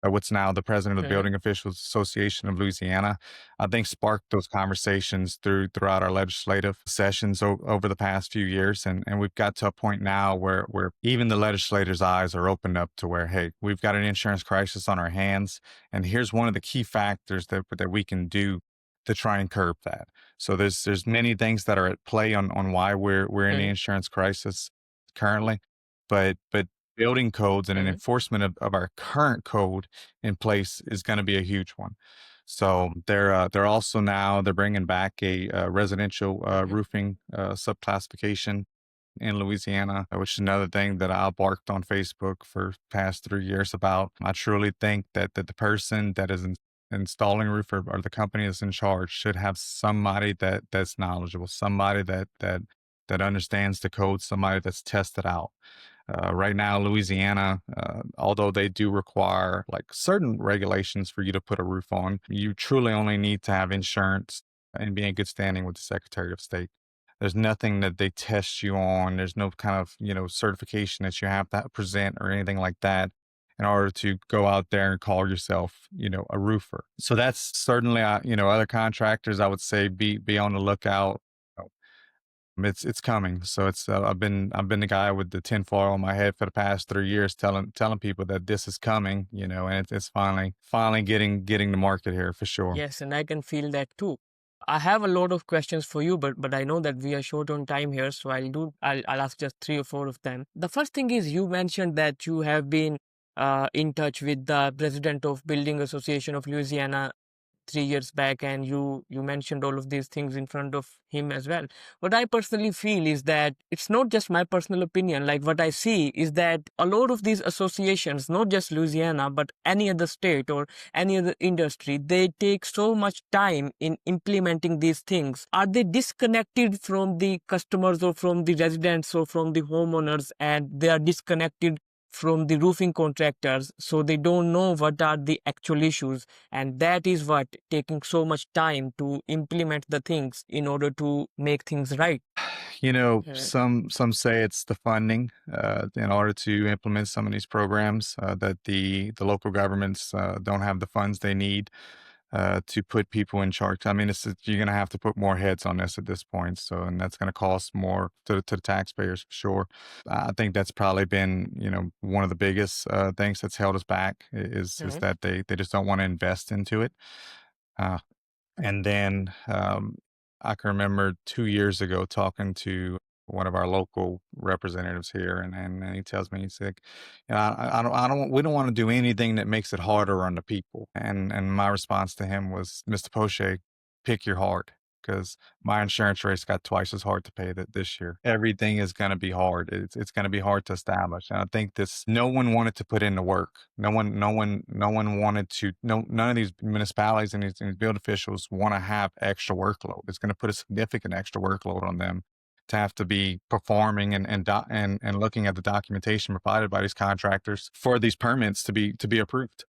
what's now the president of the Mhm. Building Officials Association of Louisiana, I think sparked those conversations throughout our legislative sessions over the past few years, and we've got to a point now where even the legislators' eyes are opened up to where, hey, we've got an insurance crisis on our hands, and here's one of the key factors that we can do to try and curb that. So there's many things that are at play on why we're in the Mhm. insurance crisis currently, but building codes and an Mhm. enforcement of our current code in place is going to be a huge one. So they're also now they're bringing back a residential Mhm. roofing subclassification in Louisiana, which is another thing that I barked on Facebook for past 3 years about. I truly think that the person that is installing roof or the company that's in charge should have somebody that's knowledgeable, somebody that understands the code, somebody that's tested out. Right now, Louisiana, although they do require like certain regulations for you to put a roof on, you truly only need to have insurance and be in good standing with the Secretary of State. There's nothing that they test you on. There's no kind of, certification that you have to present or anything like that in order to go out there and call yourself, a roofer. So that's certainly, other contractors, I would say be on the lookout. It's coming. So I've been the guy with the tinfoil on my head for the past 3 years, telling people that this is coming, and it's finally getting the market here for sure. Yes, and I can feel that too. I have a lot of questions for you, but I know that we are short on time here, so I'll ask just three or four of them. The first thing is you mentioned that you have been in touch with the president of Building Association of Louisiana 3 years back, and you mentioned all of these things in front of him as well. What I personally feel is that it's not just my personal opinion. Like, what I see is that a lot of these associations, not just Louisiana but any other state or any other industry, they take so much time in implementing these things. Are they disconnected from the customers or from the residents or from the homeowners, and they are disconnected from the roofing contractors, so they don't know what are the actual issues, and that is what taking so much time to implement the things in order to make things right. Uh, Some say it's the funding in order to implement some of these programs, that the local governments don't have the funds they need to put people in charge. I mean, you're going to have to put more heads on this at this point. So, and that's going to cost more to the taxpayers for sure. I think that's probably been, one of the biggest things that's held us back is mhm, that they just don't want to invest into it. Uh, and then I can remember 2 years ago talking to one of our local representatives here, and he tells me, he's like, we don't want to do anything that makes it harder on the people. And my response to him was, Mr. Poche, pick your heart. Because my insurance rates got twice as hard to pay that this year. Everything is going to be hard. It's going to be hard to establish. And I think no one wanted to put in the work. No one wanted to, none of these municipalities and these build officials want to have extra workload. It's going to put a significant extra workload on them to have to be performing and looking at the documentation provided by these contractors for these permits to be approved.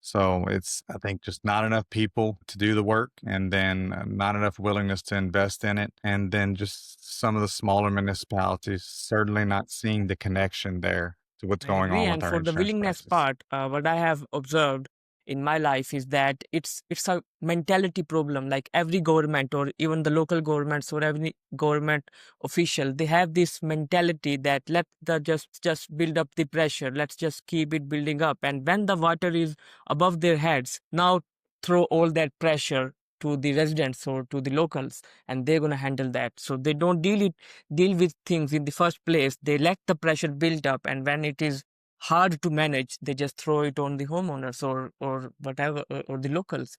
So it's, I think, just not enough people to do the work, and then not enough willingness to invest in it. And then just some of the smaller municipalities certainly not seeing the connection there to what's I going agree. on with And our for the insurance willingness prices. part, what I have observed in my life is that it's a mentality problem. Like every government or even the local governments or every government official, they have this mentality that let the just build up the pressure. Let's just keep it building up. And when the water is above their heads, now throw all that pressure to the residents or to the locals, and they're gonna handle that. So they don't deal with things in the first place. They let the pressure build up, and when it is hard to manage, they just throw it on the homeowners or whatever, or the locals.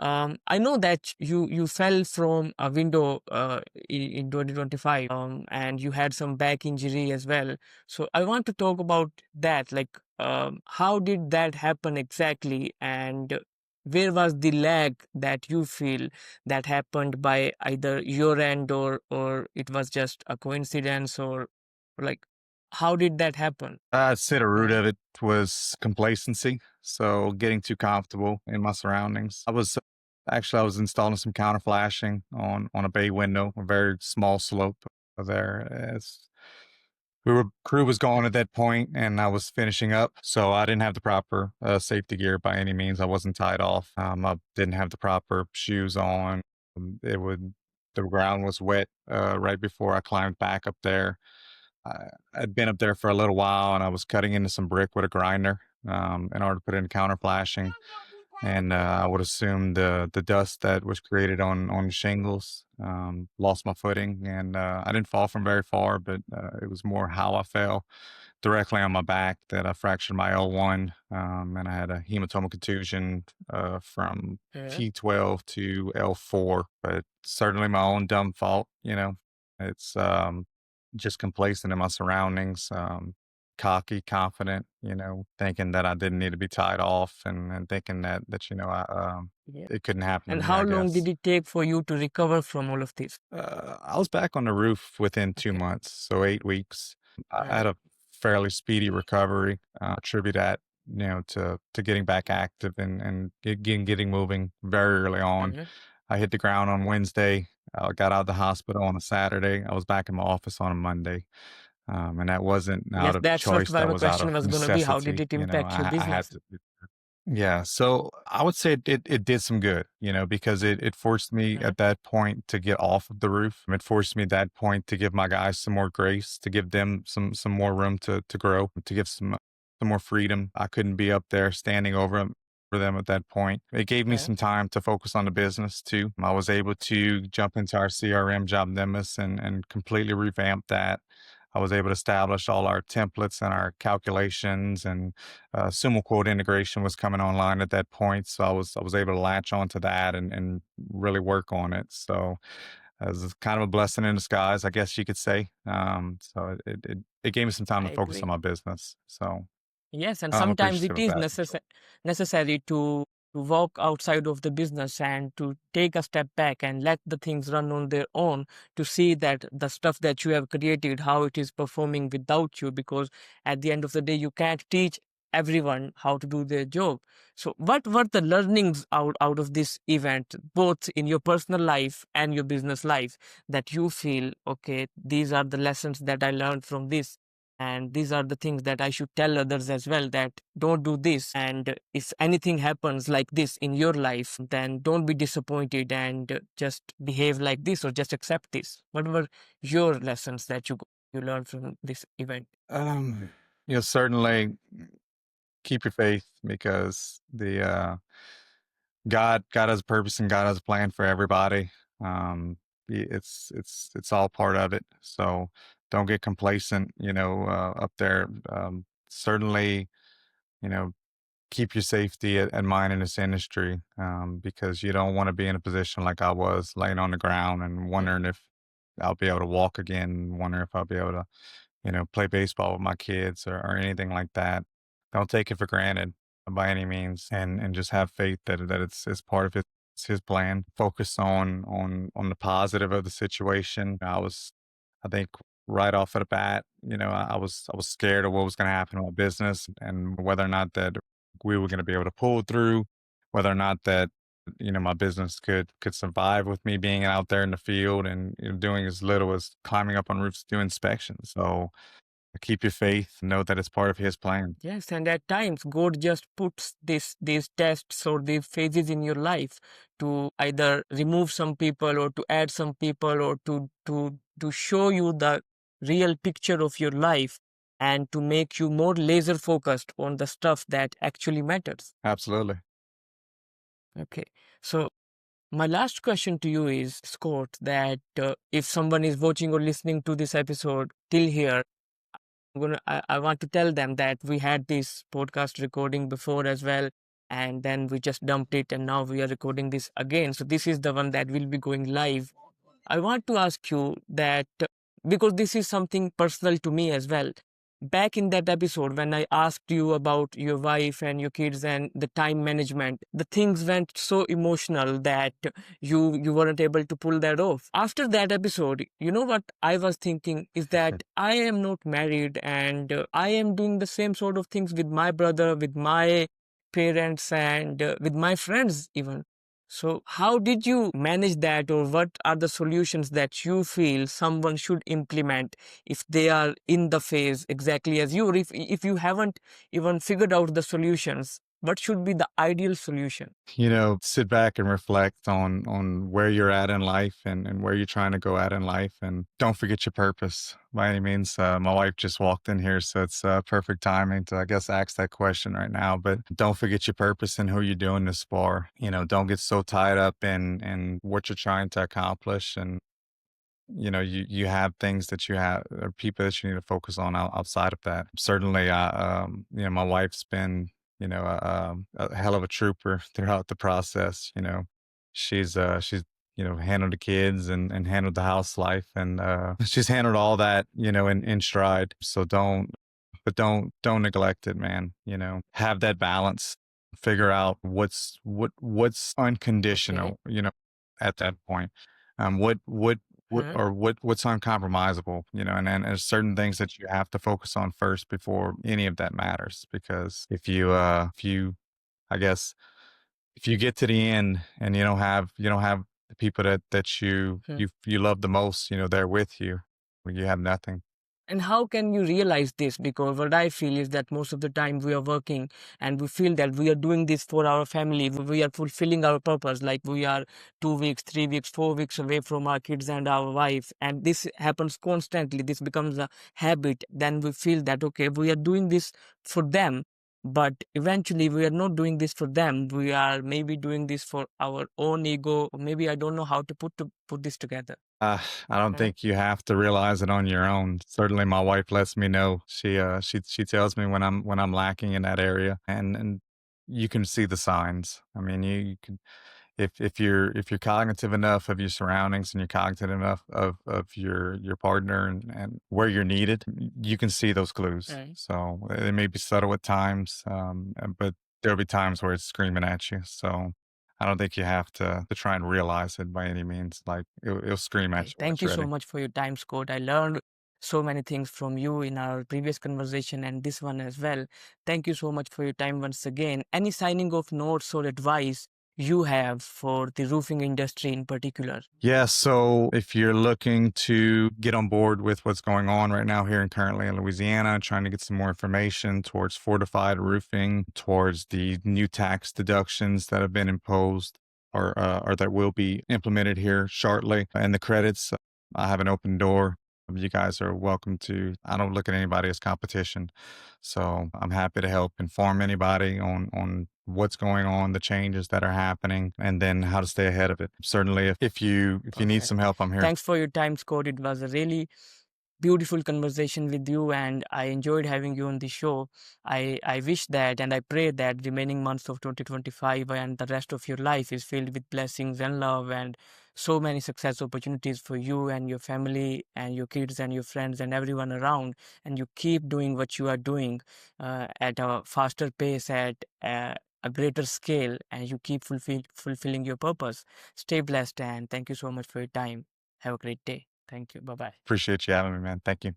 I know that you fell from a window in 2025, and you had some back injury as well. So I want to talk about that. Like, how did that happen exactly, and where was the lag that you feel that happened by either your end or it was just a coincidence, or like how did that happen? I'd say the root Uh, of it was complacency. So getting too comfortable in my surroundings. I was installing some counter flashing on a bay window, a very small slope there. Crew was gone at that point, and I was finishing up, so I didn't have the proper safety gear by any means. I wasn't tied off. I didn't have the proper shoes on. It would The ground was wet right before I climbed back up there. I'd been up there for a little while, and I was cutting into some brick with a grinder in order to put in counter flashing. And I would assume the dust that was created on shingles lost my footing, and I didn't fall from very far, but it was more how I fell directly on my back that I fractured my L1, and I had a hematoma contusion from yeah. T12 to L4, but certainly my own dumb fault. It's just complacent in my surroundings. Cocky, confident, thinking that I didn't need to be tied off, and thinking Yeah. it couldn't happen to And me, how I long did guess. it take for you to recover from all of this? I was back on the roof within two Okay. months, so 8 weeks. I had Uh, a fairly speedy recovery. Attribute that, to getting back active and getting moving very early on. mhm. I hit the ground on Wednesday. I got out of the hospital on a Saturday. I was back in my office on a Monday. And that wasn't out Yes, of that's what choice. That my was out question of was going to be. How did necessity. it impact your I had business? to. Yeah, so I would say it did some good, because it forced me Uh, at that point to get off of the roof. It forced me at that point to give my guys some more grace, to give them some more room to grow, to give some more freedom. I couldn't be up there standing over 'em for them at that point. It gave me uh, some time to focus on the business too. I was able to jump into our CRM job Nemus and completely revamp that. I was able to establish all our templates and our calculations, and Sumo Quote integration was coming online at that point, so I was able to latch onto that and really work on it. So it was kind of a blessing in disguise, I guess you could say. So it gave me some time I to focus on agree. my business. So Yes, and I'm sometimes appreciative it of is that for sure. necessary to walk outside of the business and to take a step back and let the things run on their own, to see that the stuff that you have created, how it is performing without you, because at the end of the day, you can't teach everyone how to do their job. So what were the learnings out of this event, both in your personal life and your business life, that you feel, okay, these are the lessons that I learned from this, and these are the things that I should tell others as well, that don't do this, and if anything happens like this in your life, then don't be disappointed, and just behave like this or just accept this. What were your lessons that you learned from this event? Um, Certainly keep your faith, because the God has a purpose and God has a plan for everybody. It's all part of it. So don't get complacent, up there. Certainly, you know, keep your safety at mind in this industry, because you don't want to be in a position like I was, laying on the ground and Mm, wondering if I'll be able to walk again, wondering if I'll be able to, play baseball with my kids, or anything like that. Don't take it for granted by any means, and just have faith that it's part of his plan. Focus on the positive of the situation. I think right off of the bat, I was scared of what was going to happen to my business and whether or not that we were going to be able to pull through, whether or not that my business could survive with me being out there in the field and doing as little as climbing up on roofs to do inspections. So keep your faith, know that it's part of His plan. Yes, and at times God just puts these tests or these phases in your life to either remove some people or to add some people or to show you the real picture of your life and to make you more laser focused on the stuff that actually matters. Absolutely. Okay. So my last question to you is, Scott, that if someone is watching or listening to this episode till here, I want to tell them that we had this podcast recording before as well, and then we just dumped it, and now we are recording this again. So this is the one that will be going live. I want to ask you that because this is something personal to me as well. Back in that episode, when I asked you about your wife and your kids and the time management, the things went so emotional that you weren't able to pull that off. After that episode, you know what I was thinking is that I am not married and I am doing the same sort of things with my brother, with my parents, and with my friends even. So, how did you manage that, or what are the solutions that you feel someone should implement if they are in the phase exactly as you, or if you haven't even figured out the solutions? What should be the ideal solution? Sit back and reflect on where you're at in life and where you're trying to go at in life, and don't forget your purpose by any means. My wife just walked in here, so it's perfect timing to, I guess, ask that question right now. But don't forget your purpose and who you're doing this for. Don't get so tied up in what you're trying to accomplish, and you have things that you have or people that you need to focus on outside of that. Certainly, my wife's been a hell of a trooper throughout the process. She's handled the kids and handled the house life, and she's handled all that in stride. So don't neglect it, man. Have that balance. Figure out what's unconditional. Okay. At that point, what Huh? what's uncompromisable. And then there's certain things that you have to focus on first before any of that matters. Because if you I guess if you get to the end and you don't have the people that you Hmm. you love the most, they're with you, you have nothing. And how can you realize this? Because what I feel is that most of the time we are working and we feel that we are doing this for our family. We are fulfilling our purpose. Like we are 2 weeks, 3 weeks, 4 weeks away from our kids and our wife. And this happens constantly. This becomes a habit. Then we feel that, okay, we are doing this for them. But eventually we are not doing this for them. We are maybe doing this for our own ego. Or maybe I don't know how to put this together. I don't Huh? think you have to realize it on your own. Certainly, my wife lets me know. She tells me when I'm lacking in that area, and you can see the signs. I mean, you can if you're cognitive enough of your surroundings and you're cognitive enough of your partner and where you're needed, you can see those clues. Right. So they may be subtle at times, but there'll be times where it's screaming at you. So I don't think you have to try and realize it by any means. Like it'll scream at Okay. you when Thank it's you so ready. much for your time, Scott. I learned so many things from you in our previous conversation and this one as well. Thank you so much for your time once again. Any signing off notes or advice you have for the roofing industry in particular? Yeah, so if you're looking to get on board with what's going on right now here and currently in Louisiana, trying to get some more information towards fortified roofing, towards the new tax deductions that have been imposed or that will be implemented here shortly, and the credits, I have an open door. You guys are welcome to. I don't look at anybody as competition, so I'm happy to help inform anybody on what's going on, the changes that are happening, and then how to stay ahead of it. Certainly, if you need some Perfect. help, I'm here. Thanks for your time, Scott. It was a really beautiful conversation with you and I enjoyed having you on the show. I wish that and I pray that remaining months of 2025 and the rest of your life is filled with blessings and love and so many success opportunities for you and your family and your kids and your friends and everyone around, and you keep doing what you are doing at a faster pace, at a greater scale, and you keep fulfilling your purpose. Stay blessed and thank you so much for your time. Have a great day. Thank you. Bye bye. Appreciate you having me, man. Thank you.